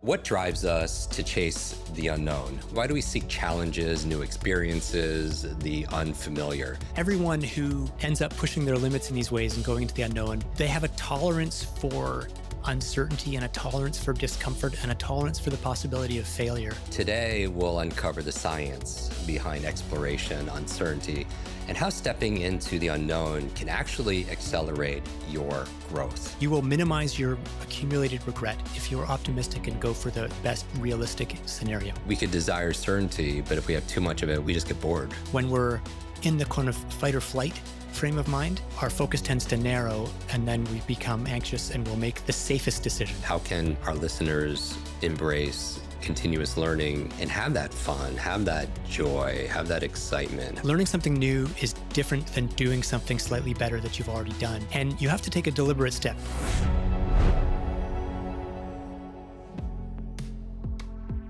What drives us to chase the unknown? Why do we seek challenges, new experiences, the unfamiliar? Everyone who ends up pushing their limits in these ways and going into the unknown, they have a tolerance for uncertainty and a tolerance for discomfort and a tolerance for the possibility of failure. Today, we'll uncover the science behind exploration, uncertainty, and how stepping into the unknown can actually accelerate your growth. You will minimize your accumulated regret if you're optimistic and go for the best realistic scenario. We could desire certainty, but if we have too much of it, we just get bored. When we're in the kind of fight or flight frame of mind, our focus tends to narrow and then we become anxious and we'll make the safest decision. How can our listeners embrace continuous learning and have that fun, have that joy, have that excitement? Learning something new is different than doing something slightly better that you've already done. And you have to take a deliberate step.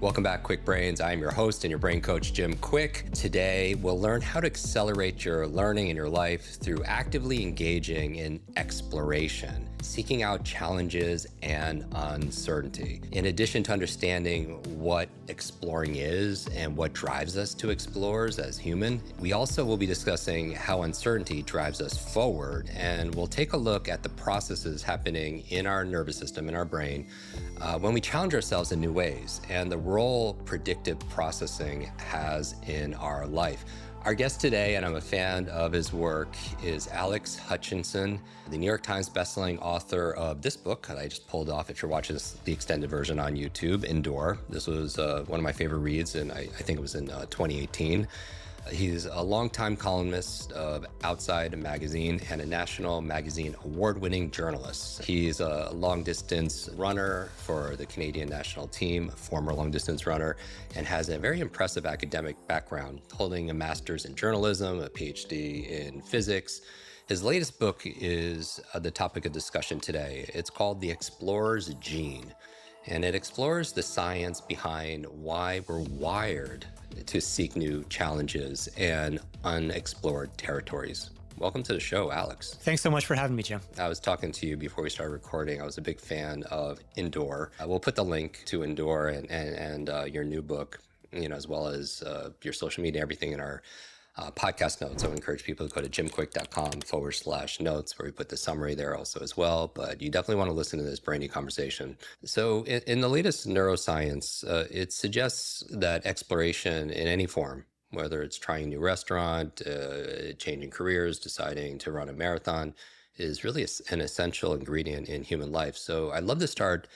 Welcome back, Kwik Brains. I'm your host and your brain coach, Jim Kwik. Today, we'll learn how to accelerate your learning in your life through actively engaging in exploration, seeking out challenges and uncertainty. In addition to understanding what exploring is and what drives us to explore as human, we also will be discussing how uncertainty drives us forward, and we'll take a look at the processes happening in our nervous system, in our brain, when we challenge ourselves in new ways, and the role predictive processing has in our life. Our guest today, and I'm a fan of his work, is Alex Hutchinson, the New York Times bestselling author of this book that I just pulled off if you're watching the extended version on YouTube, Endure. This was one of my favorite reads, and I think it was in 2018. He's a longtime columnist of Outside Magazine and a National Magazine award-winning journalist. He's a long-distance runner for the Canadian national team, former long-distance runner, and has a very impressive academic background, holding a master's in journalism, a PhD in physics. His latest book is the topic of discussion today. It's called The Explorer's Gene, and it explores the science behind why we're wired to seek new challenges and unexplored territories. Welcome to the show, Alex. Thanks so much for having me, Jim. I was talking to you before we started recording. I was a big fan of Endure. We'll put the link to Endure and your new book, as well as your social media, everything in our podcast notes. I would encourage people to go to jimkwik.com/notes, where we put the summary there also as well. But you definitely want to listen to this brainy conversation. So in the latest neuroscience, it suggests that exploration in any form, whether it's trying a new restaurant, changing careers, deciding to run a marathon, is really an essential ingredient in human life. So I'd love to start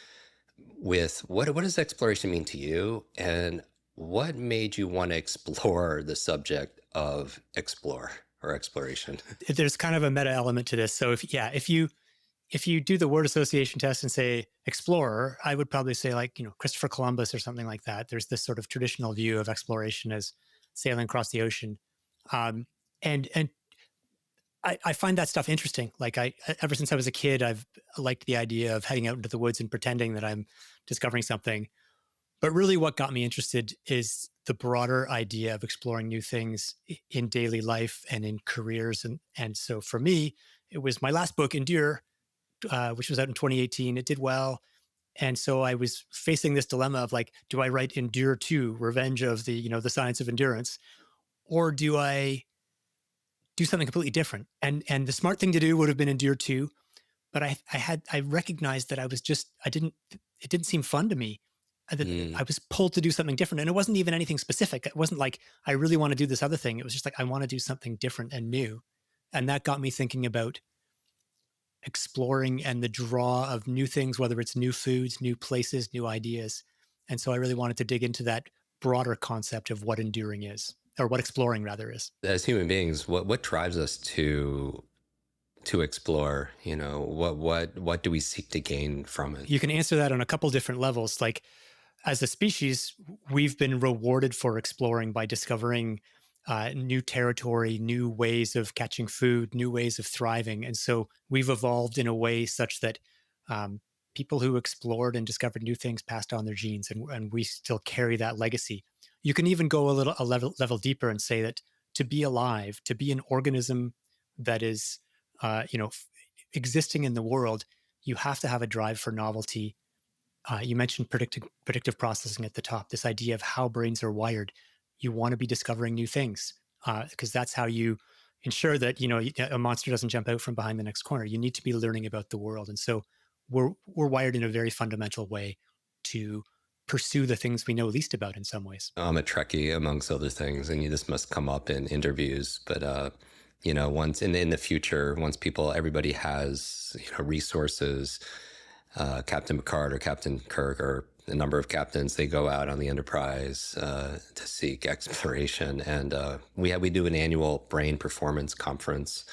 with what does exploration mean to you? And what made you want to explore the subject of explore or exploration? There's kind of a meta element to this. So if you do the word association test and say explorer, I would probably say Christopher Columbus or something like that. There's this sort of traditional view of exploration as sailing across the ocean. And I find that stuff interesting. Ever since I was a kid, I've liked the idea of heading out into the woods and pretending that I'm discovering something. But really what got me interested is the broader idea of exploring new things in daily life and in careers. And so for me, it was my last book, Endure, which was out in 2018. It did well. And so I was facing this dilemma of do I write Endure 2, Revenge of the Science of Endurance, or do I do something completely different? And the smart thing to do would have been Endure 2, but I recognized that it didn't seem fun to me. I was pulled to do something different. And it wasn't even anything specific. It wasn't like, I really want to do this other thing. It was just I want to do something different and new. And that got me thinking about exploring and the draw of new things, whether it's new foods, new places, new ideas. And so I really wanted to dig into that broader concept of what enduring is, or what exploring rather is. As human beings, what drives us to explore? What do we seek to gain from it? You can answer that on a couple different levels. As a species, we've been rewarded for exploring by discovering new territory, new ways of catching food, new ways of thriving. And so we've evolved in a way such that people who explored and discovered new things passed on their genes, and we still carry that legacy. You can even go a level deeper and say that to be alive, to be an organism that is existing in the world, you have to have a drive for novelty You mentioned predictive processing at the top, this idea of how brains are wired. You want to be discovering new things because that's how you ensure that a monster doesn't jump out from behind the next corner. You need to be learning about the world, and so we're wired in a very fundamental way to pursue the things we know least about in some ways. I'm a Trekkie amongst other things, and this must come up in interviews. But once in the future, once everybody has resources, Captain Picard or Captain Kirk or a number of captains, they go out on the Enterprise to seek exploration, and we do an annual brain performance conference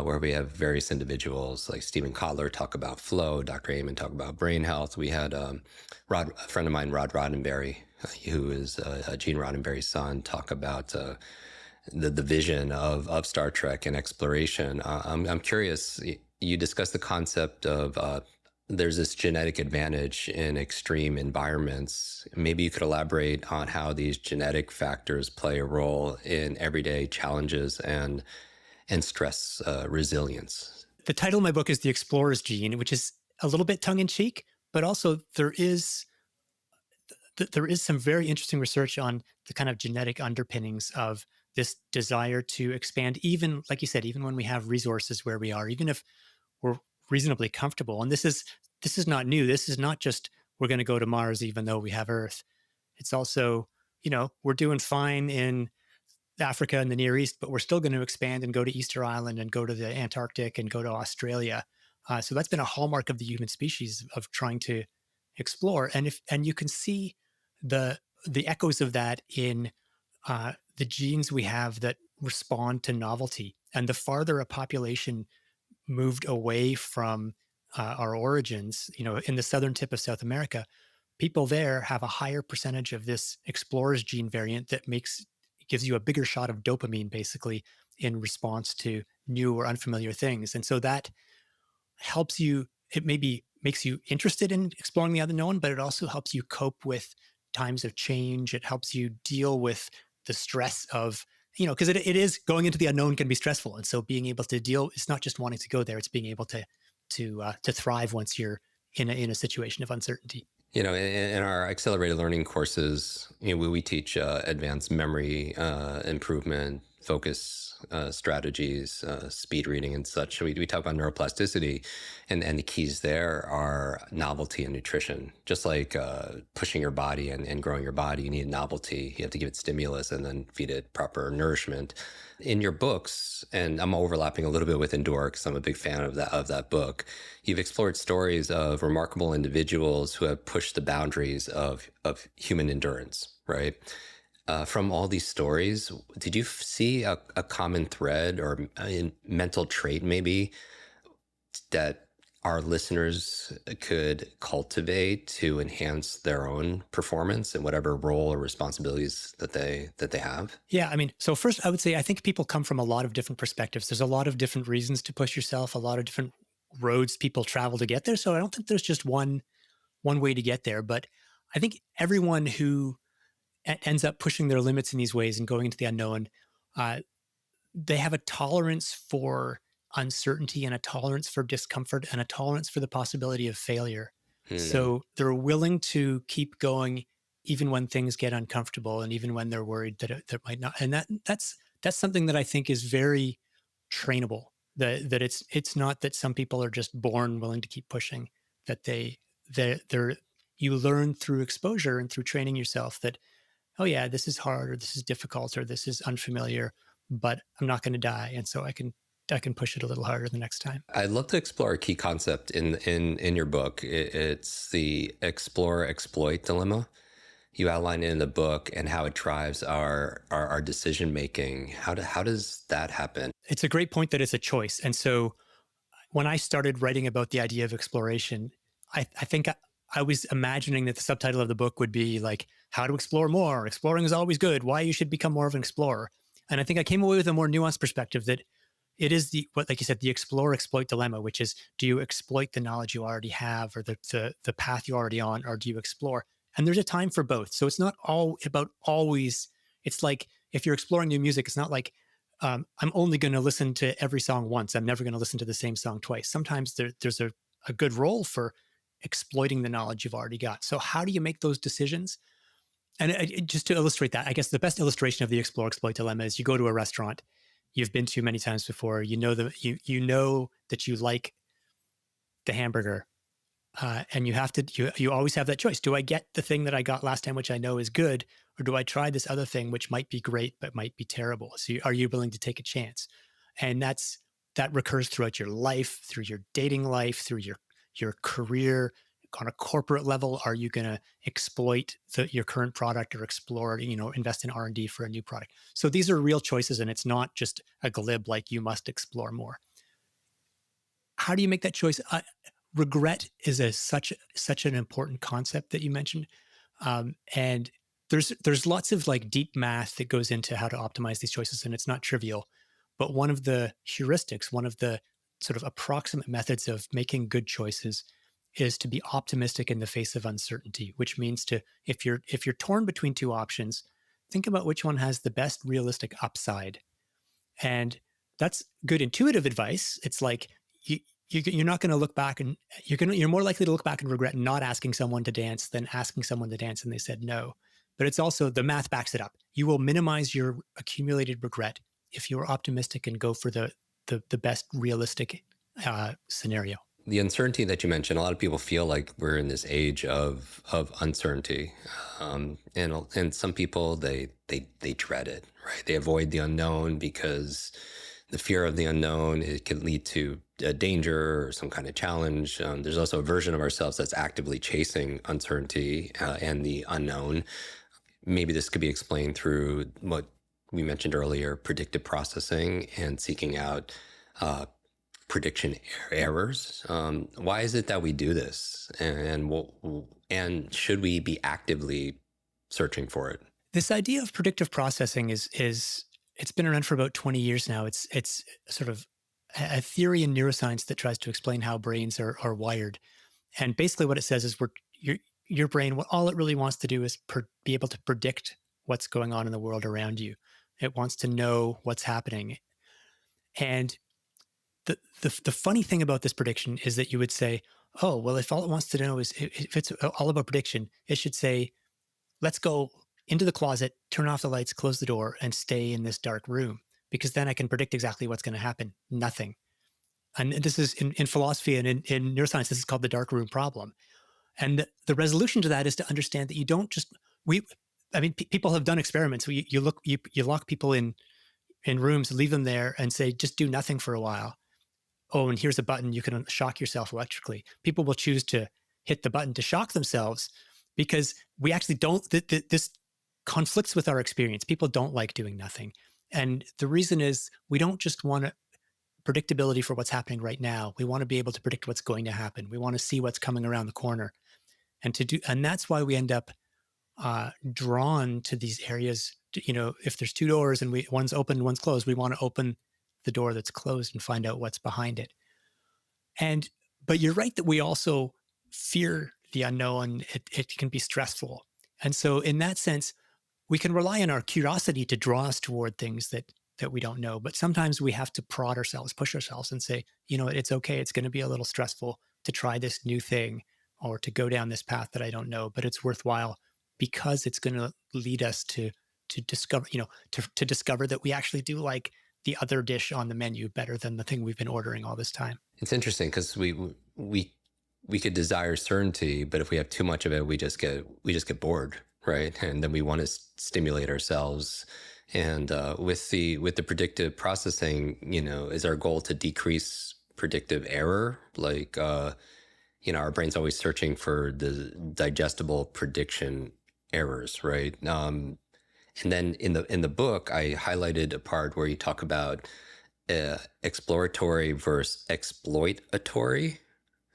where we have various individuals like Stephen Kotler talk about flow, Dr. Amen talk about brain health. We had a friend of mine, Rod Roddenberry, who is Gene Roddenberry's son, talk about the vision of Star Trek and exploration. I'm curious. You discussed the concept of there's this genetic advantage in extreme environments. Maybe you could elaborate on how these genetic factors play a role in everyday challenges and stress resilience. The title of my book is The Explorer's Gene, which is a little bit tongue in cheek, but also there is some very interesting research on the kind of genetic underpinnings of this desire to expand, even like you said, even when we have resources where we are, even if we're reasonably comfortable. And this is not new. This is not just we're going to go to Mars even though we have Earth. It's also, we're doing fine in Africa and the Near East, but we're still going to expand and go to Easter Island and go to the Antarctic and go to Australia. So that's been a hallmark of the human species of trying to explore. And you can see the echoes of that in the genes we have that respond to novelty. And the farther a population moved away from our origins, in the southern tip of South America, people there have a higher percentage of this explorer's gene variant that gives you a bigger shot of dopamine, basically, in response to new or unfamiliar things. And so that helps you, it maybe makes you interested in exploring the unknown, but it also helps you cope with times of change. It helps you deal with the stress of, because it is going into the unknown can be stressful. And so being able to deal, it's not just wanting to go there, it's being able to thrive once you're in a situation of uncertainty. In our accelerated learning courses, we teach advanced memory improvement, focus strategies, speed reading and such. We talk about neuroplasticity, and the keys there are novelty and nutrition. Just like pushing your body and growing your body, you need novelty. You have to give it stimulus and then feed it proper nourishment. In your books, and I'm overlapping a little bit with Endure because I'm a big fan of that book, you've explored stories of remarkable individuals who have pushed the boundaries of human endurance, right? From all these stories, did you see a common thread or a mental trait maybe that our listeners could cultivate to enhance their own performance in whatever role or responsibilities that they have? Yeah, I mean, so first I would say I think people come from a lot of different perspectives. There's a lot of different reasons to push yourself, a lot of different roads people travel to get there. So I don't think there's just one way to get there. But I think everyone who ends up pushing their limits in these ways and going into the unknown, they have a tolerance for uncertainty and a tolerance for discomfort and a tolerance for the possibility of failure. So they're willing to keep going even when things get uncomfortable and even when they're worried that it might not. And that's something that I think is very trainable. That it's not that some people are just born willing to keep pushing. That you learn through exposure and through training yourself that, oh yeah, this is hard or this is difficult or this is unfamiliar, but I'm not going to die, and so I can push it a little harder the next time. I'd love to explore a key concept in your book. It's the explore exploit dilemma. You outline it in the book and how it drives our decision making. How does that happen? It's a great point that it's a choice. And so when I started writing about the idea of exploration, I think I was imagining that the subtitle of the book would be like, how to explore more. Exploring is always good. Why you should become more of an explorer. And I think I came away with a more nuanced perspective that it is like you said, the explore exploit dilemma, which is, do you exploit the knowledge you already have or the path you're already on, or do you explore? And there's a time for both. So it's not all about always. It's like if you're exploring new music, it's not like I'm only going to listen to every song once. I'm never going to listen to the same song twice. Sometimes there's a good role for exploiting the knowledge you've already got. So how do you make those decisions? And just to illustrate that, I guess the best illustration of the explore exploit dilemma is you go to a restaurant you've been to many times before. You know that you like the hamburger, and you always have that choice. Do I get the thing that I got last time, which I know is good, or do I try this other thing, which might be great but might be terrible? So are you willing to take a chance? And that recurs throughout your life, through your dating life, through your career. On a corporate level, are you going to exploit your current product or explore, invest in R&D for a new product? So these are real choices, and it's not just a glib like you must explore more. How do you make that choice? Regret is such an important concept that you mentioned, and there's lots of like deep math that goes into how to optimize these choices, and it's not trivial. But one of the heuristics, one of the sort of approximate methods of making good choices is to be optimistic in the face of uncertainty, which means if you're torn between two options, think about which one has the best realistic upside. And that's good intuitive advice. It's like you're not going to look back, and you're more likely to look back and regret not asking someone to dance than asking someone to dance and they said no. But it's also, the math backs it up. You will minimize your accumulated regret if you're optimistic and go for the best realistic scenario. The uncertainty that you mentioned, a lot of people feel like we're in this age of uncertainty, and some people they dread it, right? They avoid the unknown because the fear of the unknown, it can lead to a danger or some kind of challenge. There's also a version of ourselves that's actively chasing uncertainty and the unknown. Maybe this could be explained through what we mentioned earlier, predictive processing and seeking out prediction errors. Why is it that we do this? And should we be actively searching for it? This idea of predictive processing is it's been around for about 20 years now. It's sort of a theory in neuroscience that tries to explain how brains are wired. And basically what it says is your brain, all it really wants to do is be able to predict what's going on in the world around you. It wants to know what's happening. And the funny thing about this prediction is that you would say, oh, well, if all it wants to know is, if it's all about prediction, it should say, let's go into the closet, turn off the lights, close the door, and stay in this dark room, because then I can predict exactly what's going to happen. Nothing. And this is in philosophy and in neuroscience, this is called the dark room problem. And the resolution to that is to understand that you don't just, people have done experiments. You lock people in rooms, leave them there and say, just do nothing for a while. Oh, and here's a button, you can shock yourself electrically. People will choose to hit the button to shock themselves because we actually don't, this conflicts with our experience. People don't like doing nothing. And the reason is we don't just want predictability for what's happening right now. We want to be able to predict what's going to happen. We want to see what's coming around the corner. And that's why we end up drawn to these areas. If there's two doors and one's open and one's closed, we want to open the door that's closed and find out what's behind it. But you're right that we also fear the unknown. It can be stressful. And so in that sense, we can rely on our curiosity to draw us toward things that we don't know. But sometimes we have to prod ourselves, push ourselves and say, it's okay. It's going to be a little stressful to try this new thing or to go down this path that I don't know, but it's worthwhile because it's going to lead us to discover, to discover that we actually do like the other dish on the menu better than the thing we've been ordering all this time. It's interesting because we could desire certainty, but if we have too much of it, we just get bored, right? And then we want to stimulate ourselves. And with the predictive processing, is our goal to decrease predictive error? Like, our brain's always searching for the digestible prediction errors, right? And then in the book, I highlighted a part where you talk about exploratory versus exploitatory,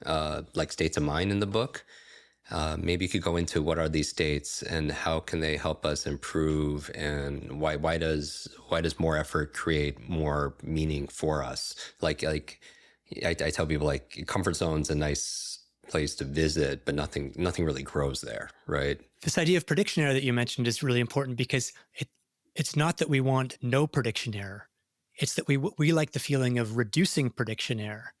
like states of mind in the book. Maybe you could go into what are these states and how can they help us improve, and why does more effort create more meaning for us? Like I tell people, like, comfort zone's a nice place to visit, but nothing really grows there, right? This idea of prediction error that you mentioned is really important because it's not that we want no prediction error. It's that we like the feeling of reducing prediction error.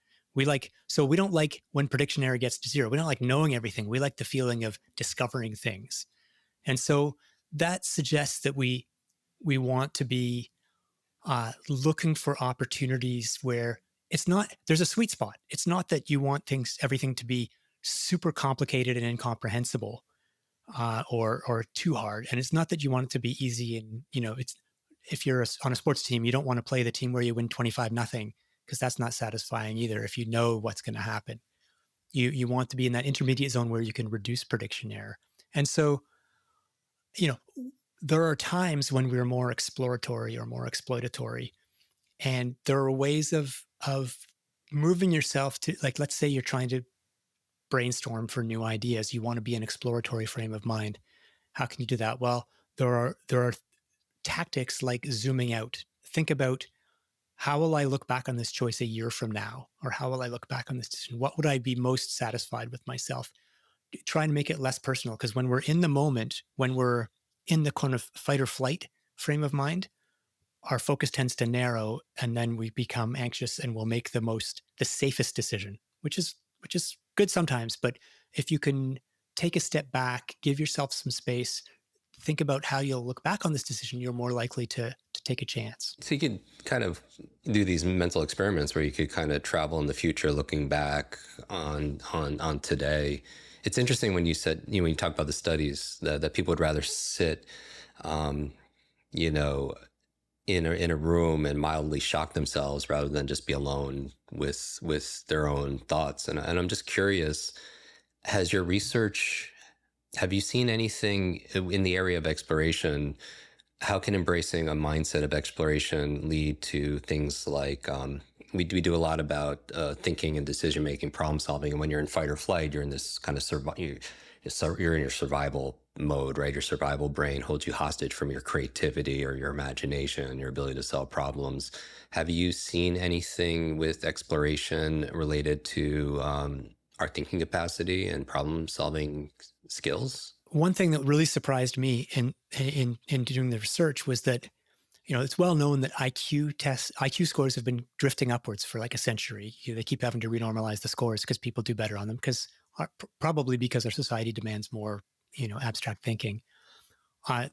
So we don't like when prediction error gets to zero. We don't like knowing everything. We like the feeling of discovering things. And so that suggests that we want to be looking for opportunities where there's a sweet spot. It's not that you want everything to be super complicated and incomprehensible, or too hard. And it's not that you want it to be easy. And, it's, if you're on a sports team, you don't want to play the team where you win 25 nothing, because that's not satisfying either. If you know what's going to happen, you want to be in that intermediate zone where you can reduce prediction error. And so, you know, there are times when we're more exploratory or more exploitatory, and there are ways of moving yourself to, like, let's say you're trying to brainstorm for new ideas. You want to be an exploratory frame of mind. How can you do that? Well, there are tactics like zooming out. Think about, how will I look back on this choice a year from now? Or how will I look back on this decision? What would I be most satisfied with myself? Trying to make it less personal, because when we're in the moment, when we're in the kind of fight or flight frame of mind, our focus tends to narrow, and then we become anxious and we'll make the safest decision, which is good sometimes. But if you can take a step back, give yourself some space, think about how you'll look back on this decision, you're more likely to take a chance. So you could kind of do these mental experiments where you could kind of travel in the future, looking back on today. It's interesting when you said, when you talk about the studies that people would rather sit, um, you know, in a room and mildly shock themselves rather than just be alone with their own thoughts. And I'm just curious, has your research, have you seen anything in the area of exploration? How can embracing a mindset of exploration lead to things like, we do a lot about thinking and decision making, problem solving, and when you're in fight or flight, you're in this kind of you're in your survival mode, right? Your survival brain holds you hostage from your creativity or your imagination, your ability to solve problems. Have you seen anything with exploration related to our thinking capacity and problem solving skills? One thing that really surprised me in doing the research was that, it's well known that IQ scores have been drifting upwards for like a century. They keep having to renormalize the scores because people do better on them, probably because our society demands more, abstract thinking.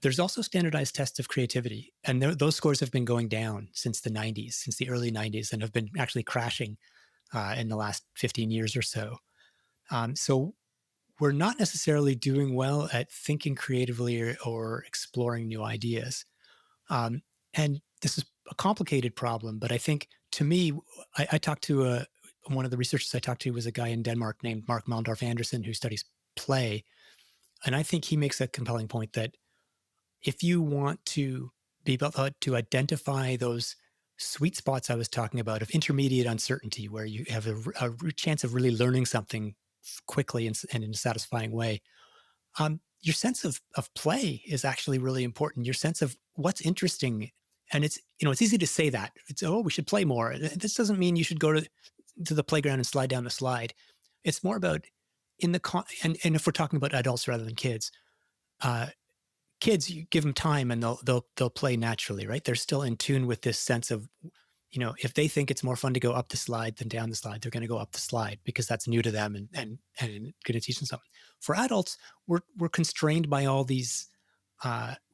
There's also standardized tests of creativity, and those scores have been going down since the early 90s, and have been actually crashing in the last 15 years or so. So we're not necessarily doing well at thinking creatively or exploring new ideas. And this is a complicated problem, but I think, to me, I talked to one of the researchers I talked to was a guy in Denmark named Mark Mallendorf Anderson, who studies play. And I think he makes a compelling point that if you want to be able to identify those sweet spots I was talking about of intermediate uncertainty, where you have a chance of really learning something quickly and in a satisfying way, your sense of play is actually really important. Your sense of what's interesting. And it's easy to say that. We should play more. This doesn't mean you should go to the playground and slide down the slide. It's more about and if we're talking about adults rather than kids, kids, you give them time and they'll play naturally, right? They're still in tune with this sense of, if they think it's more fun to go up the slide than down the slide, they're going to go up the slide because that's new to them and going to teach them something. For adults, we're constrained by all these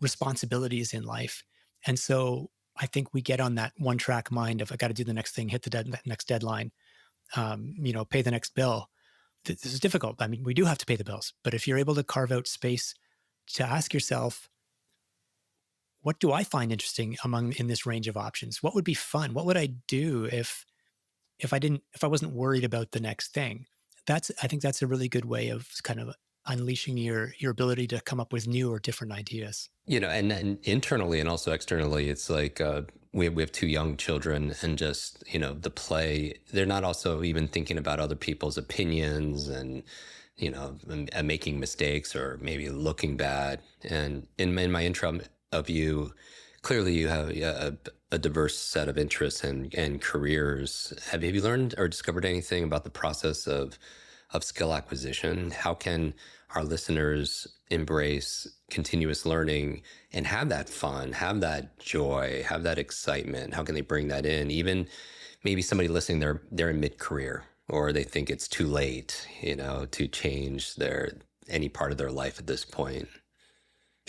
responsibilities in life. And so I think we get on that one track mind of, I got to do the next thing, hit the next deadline, pay the next bill. This is difficult. I mean, we do have to pay the bills, but if you're able to carve out space to ask yourself, what do I find interesting in this range of options? What would be fun? What would I do if I wasn't worried about the next thing? I think that's a really good way of kind of unleashing your ability to come up with new or different ideas. And internally and also externally, it's like we have two young children, and just the play. They're not also even thinking about other people's opinions and making mistakes or maybe looking bad. And in my intro of you, clearly you have a diverse set of interests and careers. Have you learned or discovered anything about the process of skill acquisition? How can our listeners embrace continuous learning and have that fun, have that joy, have that excitement? How can they bring that in? Even maybe somebody listening, they're in mid-career, or they think it's too late, to change any part of their life at this point.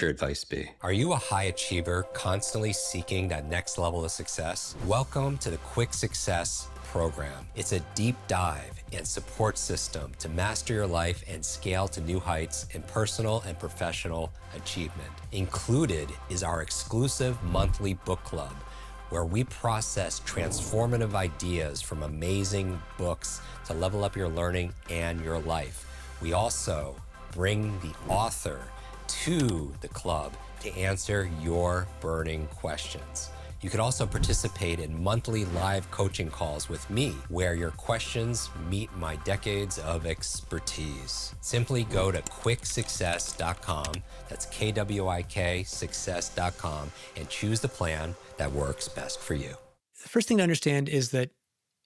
Your advice be? Are you a high achiever constantly seeking that next level of success? Welcome to the Kwik Success program. It's a deep dive and support system to master your life and scale to new heights in personal and professional achievement. Included is our exclusive monthly book club, where we process transformative ideas from amazing books to level up your learning and your life. We also bring the author to the club to answer your burning questions. You can also participate in monthly live coaching calls with me, where your questions meet my decades of expertise. Simply go to kwiksuccess.com, that's KWIK success.com, and choose the plan that works best for you. The first thing to understand is that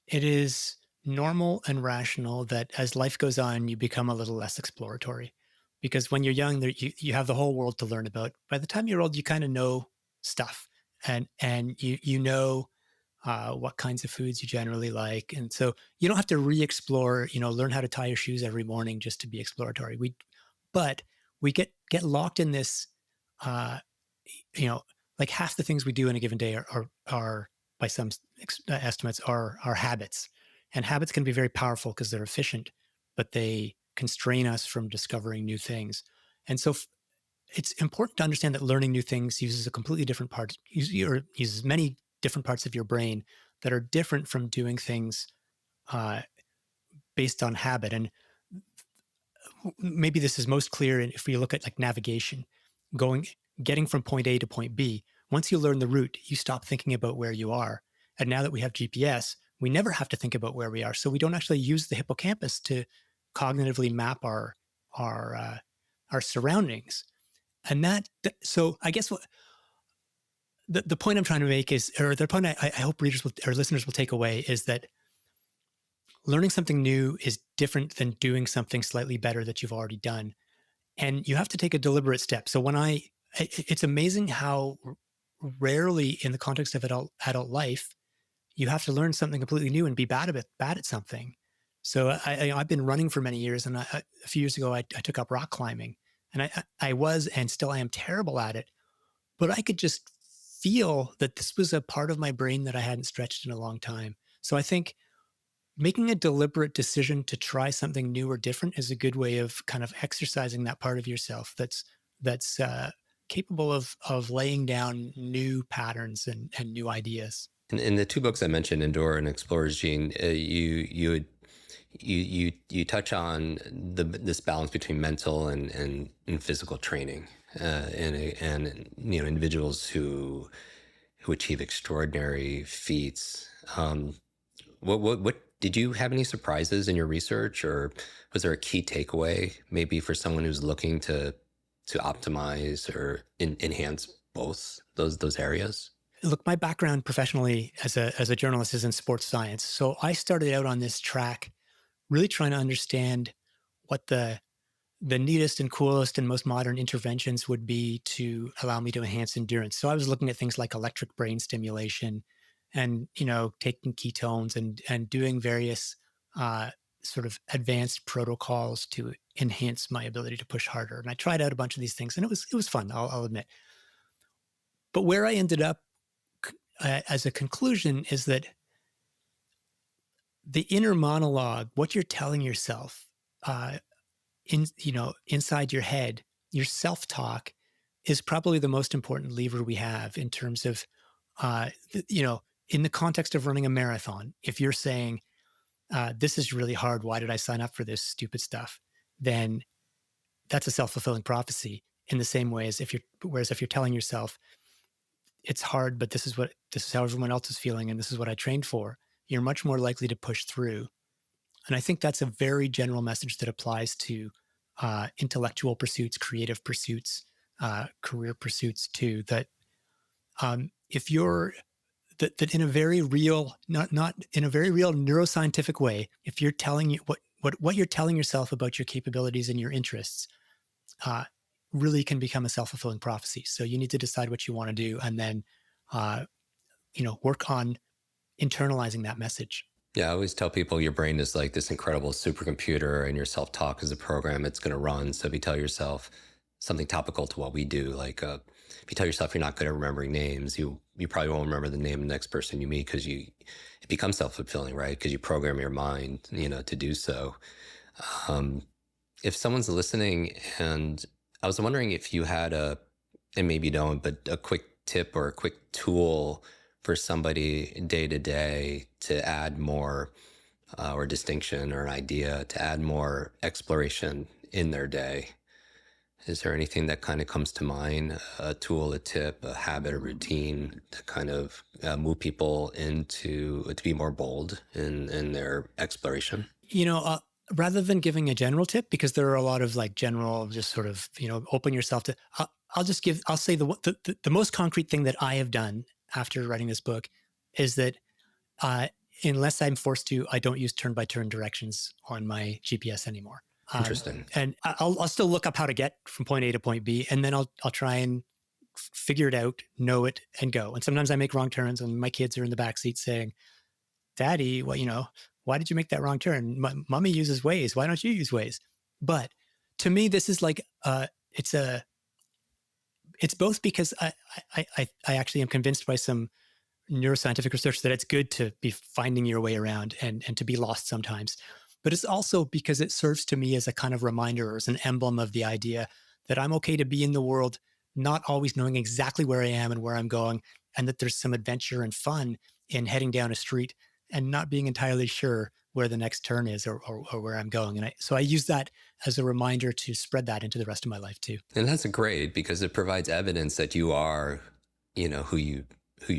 it is normal and rational that as life goes on, you become a little less exploratory. Because when you're young, you have the whole world to learn about. By the time you're old, you kind of know stuff, and you know what kinds of foods you generally like, and so you don't have to re-explore. Learn how to tie your shoes every morning just to be exploratory. But we get locked in this. Uh, like half the things we do in a given day are by some estimates are habits, and habits can be very powerful because they're efficient, but they constrain us from discovering new things. And so it's important to understand that learning new things uses a completely different part, uses many different parts of your brain that are different from doing things uh, based on habit. And maybe this is most clear if we look at like navigation, getting from point A to point B. Once you learn the route, you stop thinking about where you are. And now that we have GPS, we never have to think about where we are. So we don't actually use the hippocampus to cognitively map our our surroundings. And so I guess the point I'm trying to make is, or the point I hope readers or listeners will take away, is that learning something new is different than doing something slightly better that you've already done. And you have to take a deliberate step. So it's amazing how rarely in the context of adult life, you have to learn something completely new and be bad at something. So I've been running for many years, and a few years ago, I took up rock climbing, and I was, and still I am, terrible at it. But I could just feel that this was a part of my brain that I hadn't stretched in a long time. So I think making a deliberate decision to try something new or different is a good way of kind of exercising that part of yourself that's capable of laying down new patterns and new ideas. In the two books I mentioned, Endure and Explorer's Gene, you touch on this balance between mental and physical training, and individuals who achieve extraordinary feats. What did you have any surprises in your research, or was there a key takeaway maybe for someone who's looking to optimize or enhance both those areas? Look, my background professionally as a journalist is in sports science. So I started out on this track really trying to understand what the neatest and coolest and most modern interventions would be to allow me to enhance endurance. So I was looking at things like electric brain stimulation and, taking ketones and doing various sort of advanced protocols to enhance my ability to push harder. And I tried out a bunch of these things, and it was fun, I'll admit. But where I ended up as a conclusion is that the inner monologue, what you're telling yourself, inside your head, your self-talk is probably the most important lever we have in terms of, in the context of running a marathon. If you're saying, this is really hard, why did I sign up for this stupid stuff? Then that's a self-fulfilling prophecy in the same way as whereas if you're telling yourself, it's hard, but this is how everyone else is feeling, and this is what I trained for, you're much more likely to push through. And I think that's a very general message that applies to intellectual pursuits, creative pursuits, career pursuits too. That if you're that in a very real, not in a very real neuroscientific way, if you're telling you what you're telling yourself about your capabilities and your interests, really can become a self-fulfilling prophecy. So you need to decide what you want to do, and then work on internalizing that message. Yeah, I always tell people your brain is like this incredible supercomputer and your self-talk is a program it's going to run. So if you tell yourself something topical to what we do, like if you tell yourself you're not good at remembering names, you probably won't remember the name of the next person you meet because it becomes self-fulfilling, right? Because you program your mind, to do so. Um, if someone's listening, and I was wondering if you had and maybe you don't, but a quick tip or a quick tool for somebody day to day to add more or distinction or an idea to add more exploration in their day. Is there anything that kind of comes to mind? A tool, a tip, a habit, a routine to kind of move people to be more bold in their exploration? You know, rather than giving a general tip, because there are a lot of like general, just sort of, open yourself to, I'll say the most concrete thing that I have done after writing this book is that uh, unless I'm forced to, I don't use turn by turn directions on my GPS anymore. Interesting. And I'll still look up how to get from point A to point B, and then I'll try and figure it out, know it, and go. And sometimes I make wrong turns, and my kids are in the back seat saying, "Daddy, why did you make that wrong turn? Mommy uses Waze. Why don't you use Waze?" But to me, this is like it's both because I actually am convinced by some neuroscientific research that it's good to be finding your way around and to be lost sometimes. But it's also because it serves to me as a kind of reminder or as an emblem of the idea that I'm okay to be in the world, not always knowing exactly where I am and where I'm going, and that there's some adventure and fun in heading down a street and not being entirely sure where the next turn is or where I'm going. And so I use that as a reminder to spread that into the rest of my life too. And that's great because it provides evidence that you are, who you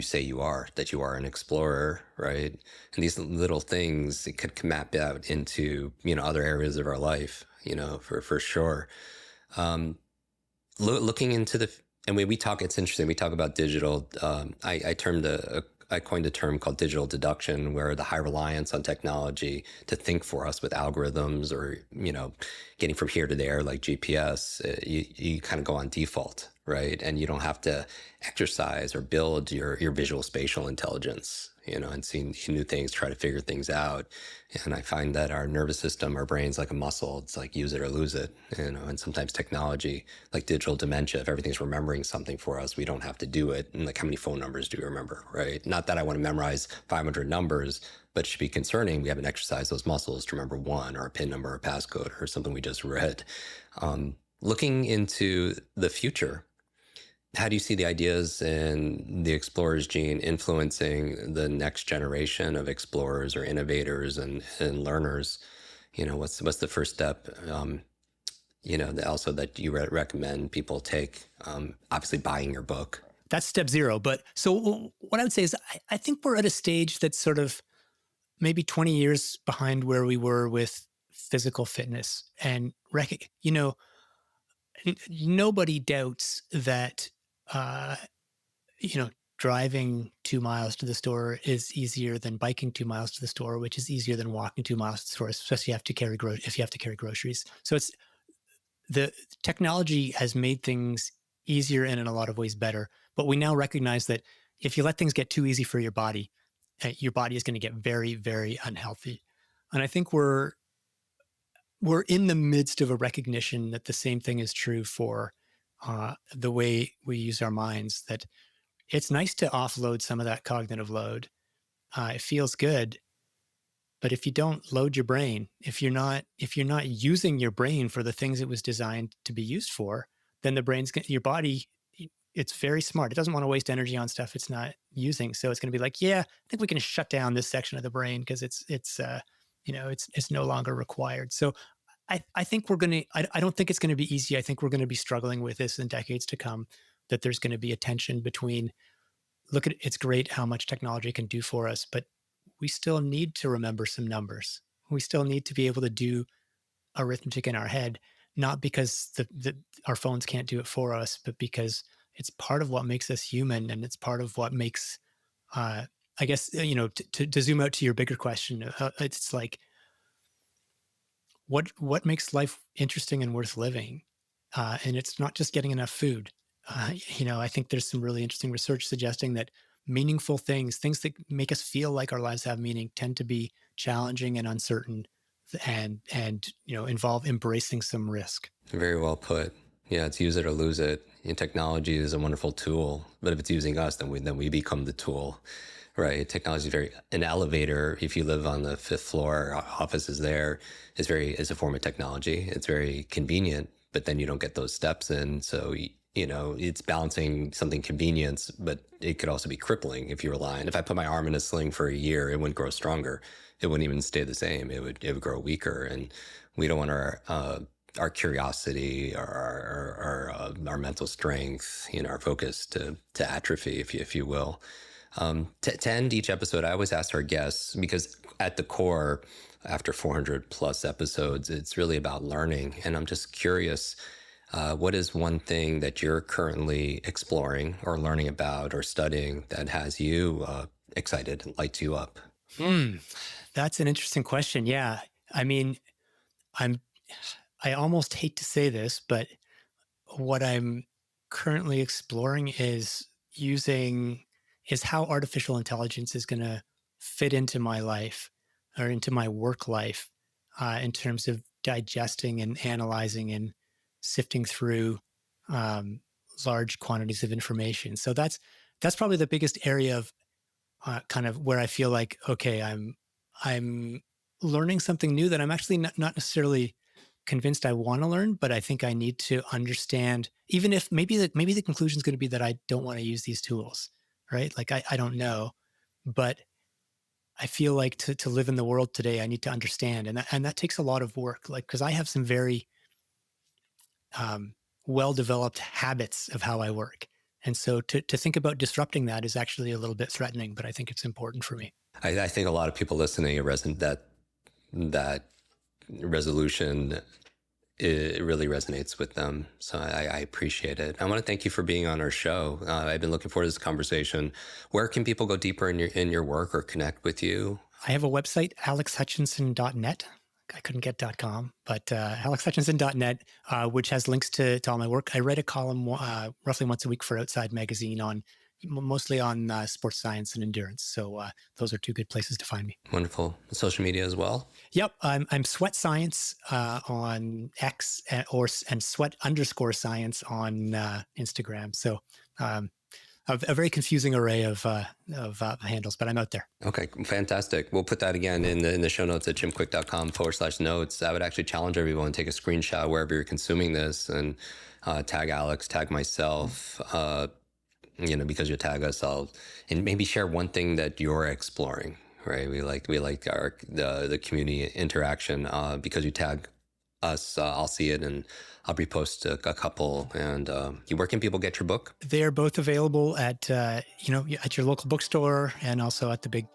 say you are, that you are an explorer, right? And these little things it could map out into, other areas of our life, for sure. Um, looking into and we talk, it's interesting. We talk about digital. I coined a term called digital deduction, where the high reliance on technology to think for us with algorithms or, getting from here to there, like GPS, you kind of go on default, right? And you don't have to exercise or build your visual spatial intelligence, and see new things, try to figure things out. And I find that our nervous system, our brain's like a muscle. It's like use it or lose it, and sometimes technology, like digital dementia, if everything's remembering something for us, we don't have to do it. And like, how many phone numbers do you remember, right? Not that I want to memorize 500 numbers, but it should be concerning. We haven't exercised those muscles to remember one or a PIN number or a passcode or something we just read. Looking into the future, how do you see the ideas in the explorer's gene influencing the next generation of explorers or innovators and learners? What's the first step? Also that you recommend people take. Obviously, buying your book. That's step zero. But so what I would say is I think we're at a stage that's sort of maybe 20 years behind where we were with physical fitness. And, nobody doubts that, uh, you know, driving 2 miles to the store is easier than biking 2 miles to the store, which is easier than walking 2 miles to the store, especially if you have to carry groceries. So it's the technology has made things easier and in a lot of ways better. But we now recognize that if you let things get too easy for your body is going to get very, very unhealthy. And I think we're in the midst of a recognition that the same thing is true for the way we use our minds. That it's nice to offload some of that cognitive load. It feels good, but if you don't load your brain, if you're not using your brain for the things it was designed to be used for, then your body, it's very smart. It doesn't want to waste energy on stuff it's not using. So it's going to be like, yeah, I think we can shut down this section of the brain because it's no longer required. So I think I don't think it's going to be easy. I think we're going to be struggling with this in decades to come, that there's going to be a tension between, it's great how much technology can do for us, but we still need to remember some numbers. We still need to be able to do arithmetic in our head, not because our phones can't do it for us, but because it's part of what makes us human, and it's part of what makes, I guess, to zoom out to your bigger question, it's like, what makes life interesting and worth living? And it's not just getting enough food. I think there's some really interesting research suggesting that meaningful things, things that make us feel like our lives have meaning, tend to be challenging and uncertain, and involve embracing some risk. Very well put. Yeah, it's use it or lose it. And technology is a wonderful tool, but if it's using us, then we become the tool, right? Technology is very an elevator. If you live on the fifth floor, our office is there. Is a form of technology. It's very convenient, but then you don't get those steps in. So it's balancing something convenience, but it could also be crippling if you rely on. If I put my arm in a sling for a year, it wouldn't grow stronger. It wouldn't even stay the same. It would grow weaker, and we don't want our curiosity, our mental strength, our focus to atrophy, if you will. To end each episode, I always ask our guests, because at the core, after 400 plus episodes, it's really about learning. And I'm just curious, what is one thing that you're currently exploring or learning about or studying that has you excited and lights you up? That's an interesting question. Yeah. I mean, I'm I almost hate to say this, but what I'm currently exploring is how artificial intelligence is going to fit into my life or into my work life, in terms of digesting and analyzing and sifting through um, large quantities of information. So that's probably the biggest area of kind of where I feel like, okay, I'm learning something new that I'm actually not necessarily convinced I want to learn, but I think I need to understand, even if maybe the conclusion is going to be that I don't want to use these tools, right? Like I don't know, but I feel like to live in the world today, I need to understand, and that takes a lot of work. Like, because I have some very well developed habits of how I work, and so to think about disrupting that is actually a little bit threatening, but I think it's important for me. I think a lot of people listening that resolution, it really resonates with them. So I appreciate it. I want to thank you for being on our show. I've been looking forward to this conversation. Where can people go deeper in your work or connect with you? I have a website, alexhutchinson.net. I couldn't get .com, but alexhutchinson.net, which has links to all my work. I write a column roughly once a week for Outside Magazine mostly on sports science and endurance. So those are two good places to find me. Wonderful. Social media as well? Yep. I'm Sweat Science on X, and Sweat_Science on Instagram. So a very confusing array of handles, but I'm out there. Okay, fantastic. We'll put that again in the show notes at jimkwik.com/notes. I would actually challenge everyone to take a screenshot wherever you're consuming this and tag Alex, tag myself, because you tag us, and maybe share one thing that you're exploring, right? We like the community interaction, because you tag us, I'll see it and I'll repost a couple. And where can people get your book? They're both available at at your local bookstore, and also at the big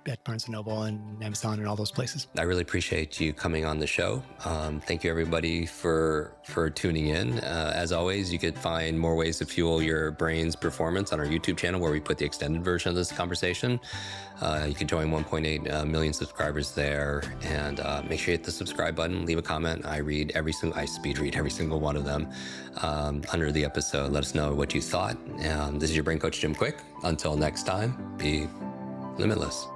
at Barnes and Noble and Amazon and all those places. I really appreciate you coming on the show. Thank you everybody for tuning in. As always, you could find more ways to fuel your brain's performance on our YouTube channel, where we put the extended version of this conversation. You can join 1.8 million subscribers there, and make sure you hit the subscribe button, leave a comment. I speed read every single one of them under the episode. Let us know what you thought. This is your brain coach, Jim Kwik. Until next time, be limitless.